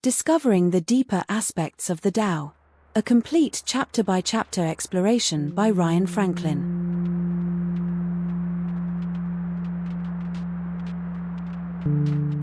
Discovering the Deeper Aspects of the Tao. A complete chapter-by-chapter exploration by Ryan Franklin.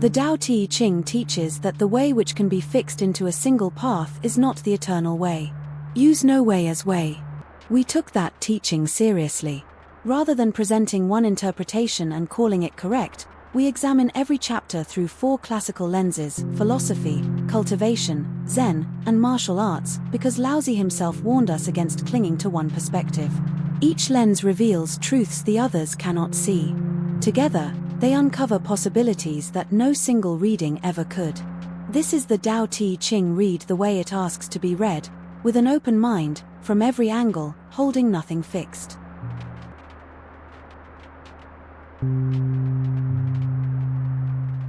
The Tao Te Ching teaches that the way which can be fixed into a single path is not the eternal way. Use no way as way. We took that teaching seriously. Rather than presenting one interpretation and calling it correct, we examine every chapter through 4 classical lenses: philosophy, cultivation, Zen, and martial arts, because Laozi himself warned us against clinging to one perspective. Each lens reveals truths the others cannot see. Together, they uncover possibilities that no single reading ever could. This is the Tao Te Ching. Read the way it asks to be read, with an open mind, from every angle, holding nothing fixed.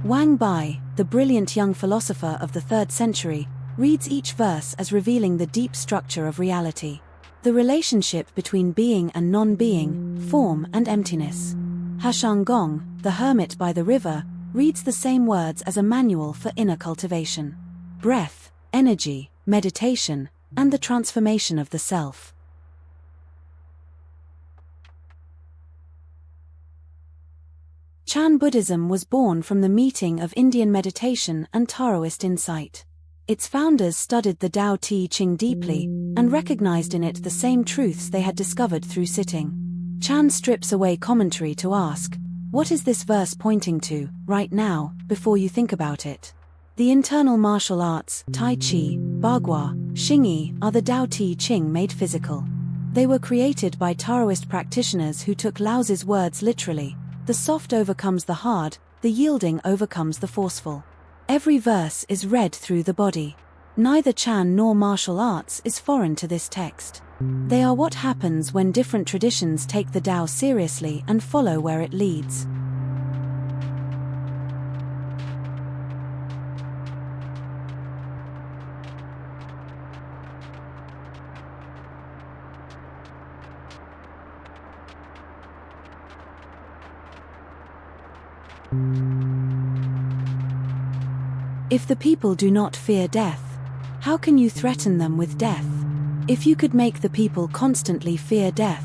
Wang Bi, the brilliant young philosopher of the 3rd century, reads each verse as revealing the deep structure of reality. The relationship between being and non-being, form and emptiness. Heshang Gong, the hermit by the river, reads the same words as a manual for inner cultivation. Breath, energy, meditation, and the transformation of the self. Chan Buddhism was born from the meeting of Indian meditation and Taoist insight. Its founders studied the Tao Te Ching deeply, and recognized in it the same truths they had discovered through sitting. Chan strips away commentary to ask, what is this verse pointing to, right now, before you think about it? The internal martial arts, Tai Chi, Bagua, Xingyi, are the Tao Te Ching made physical. They were created by Taoist practitioners who took Laozi's words literally. The soft overcomes the hard, the yielding overcomes the forceful. Every verse is read through the body. Neither Chan nor martial arts is foreign to this text. They are what happens when different traditions take the Tao seriously and follow where it leads. If the people do not fear death, how can you threaten them with death? If you could make the people constantly fear death,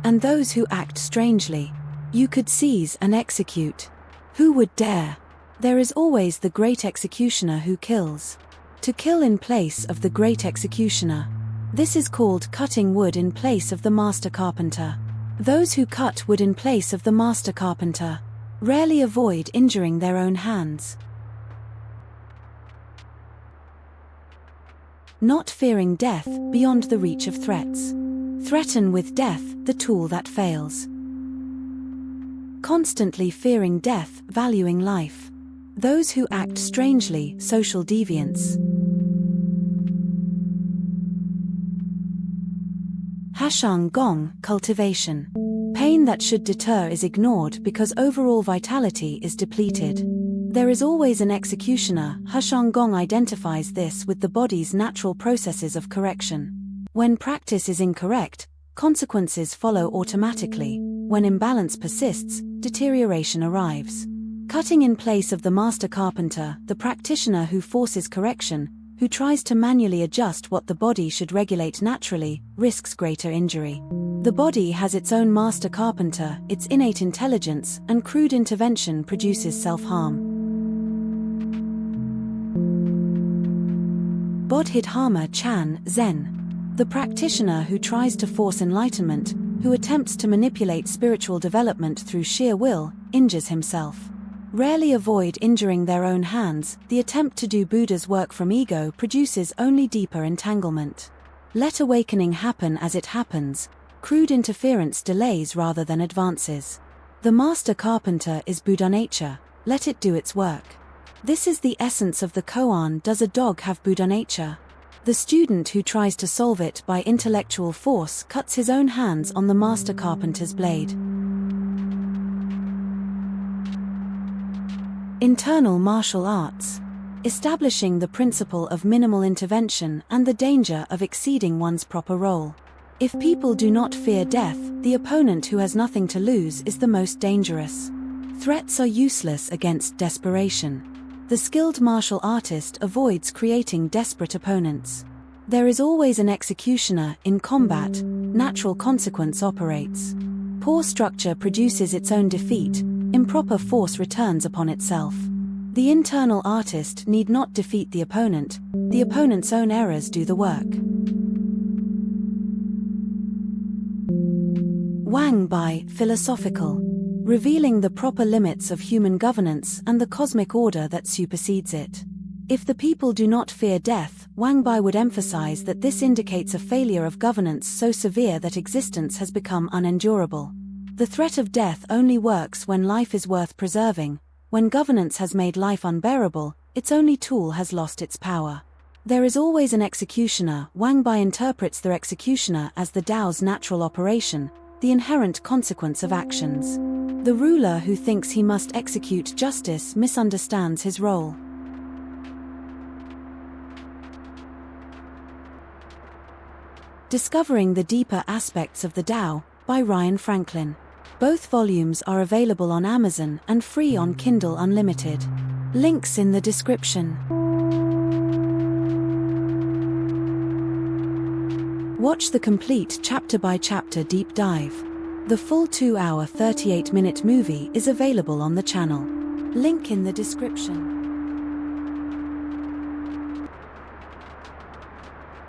and those who act strangely, you could seize and execute. Who would dare? There is always the great executioner who kills. To kill in place of the great executioner. This is called cutting wood in place of the master carpenter. Those who cut wood in place of the master carpenter rarely avoid injuring their own hands. Not fearing death beyond the reach of threats. Threaten with death the tool that fails. Constantly fearing death, valuing life. Those who act strangely, social deviants. Heshang Gong, cultivation. Pain that should deter is ignored because overall vitality is depleted. There is always an executioner. Heshang Gong identifies this with the body's natural processes of correction. When practice is incorrect, consequences follow automatically. When imbalance persists, deterioration arrives. Cutting in place of the master carpenter, the practitioner who forces correction, who tries to manually adjust what the body should regulate naturally, risks greater injury. The body has its own master carpenter, its innate intelligence, and crude intervention produces self-harm. Bodhidharma Chan, Zen. The practitioner who tries to force enlightenment, who attempts to manipulate spiritual development through sheer will, injures himself. Rarely avoid injuring their own hands. The attempt to do Buddha's work from ego produces only deeper entanglement. Let awakening happen as it happens. Crude interference delays rather than advances. The master carpenter is Buddha nature. Let it do its work. This is the essence of the koan. Does a dog have Buddha nature? The student who tries to solve it by intellectual force cuts his own hands on the master carpenter's blade. Internal martial arts. Establishing the principle of minimal intervention and the danger of exceeding one's proper role. If people do not fear death, the opponent who has nothing to lose is the most dangerous. Threats are useless against desperation. The skilled martial artist avoids creating desperate opponents. There is always an executioner in combat. Natural consequence operates. Poor structure produces its own defeat. Improper force returns upon itself. The internal artist need not defeat the opponent's own errors do the work. Wang Bi, philosophical. Revealing the proper limits of human governance and the cosmic order that supersedes it. If the people do not fear death, Wang Bi would emphasize that this indicates a failure of governance so severe that existence has become unendurable. The threat of death only works when life is worth preserving. When governance has made life unbearable, its only tool has lost its power. There is always an executioner. Wang Bi interprets the executioner as the Tao's natural operation, the inherent consequence of actions. The ruler who thinks he must execute justice misunderstands his role. Discovering the Deeper Aspects of the Tao, by Ryan Franklin. Both volumes are available on Amazon and free on Kindle Unlimited. Links in the description. Watch the complete chapter-by-chapter deep dive. The full 2-hour 38-minute movie is available on the channel. Link in the description.